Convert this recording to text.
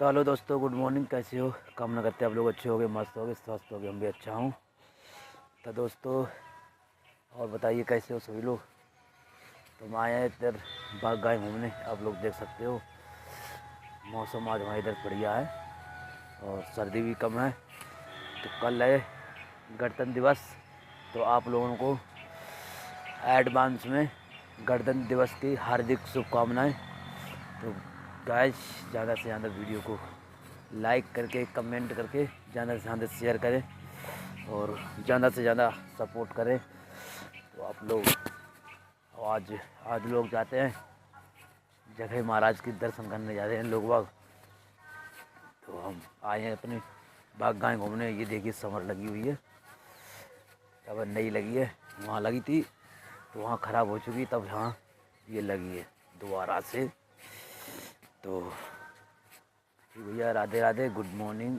तो हेलो दोस्तों, good morning. कैसे हो? कामना करते हैं आप लोग अच्छे होगे, मस्त होगे, स्वस्थ होगे। हम भी अच्छा हूँ। तो दोस्तों और बताइए कैसे हो सभी लोग। तो हम आए हैं इधर बाग गाय घूमने। आप लोग देख सकते हो मौसम आज हमारे इधर बढ़िया है और सर्दी भी कम है। तो कल है गणतंत्र दिवस, तो आप लोगों को एडवांस में गणतंत्र दिवस की हार्दिक शुभकामनाएं। तो गाइस ज़्यादा से ज़्यादा वीडियो को लाइक करके कमेंट करके ज़्यादा से ज़्यादा शेयर करें और ज़्यादा से ज़्यादा सपोर्ट करें। तो आप लोग आज आज लोग जाते हैं जगह महाराज की दर्शन करने जाते हैं लोग बाग। तो हम आए हैं अपने बाग गाय घूमने। ये देखिए समर लगी हुई है, अब नई लगी है। वहाँ लगी थी तो वहाँ ख़राब हो चुकी, तब यहाँ ये लगी है दोबारा से। तो भैया राधे राधे, गुड मॉर्निंग।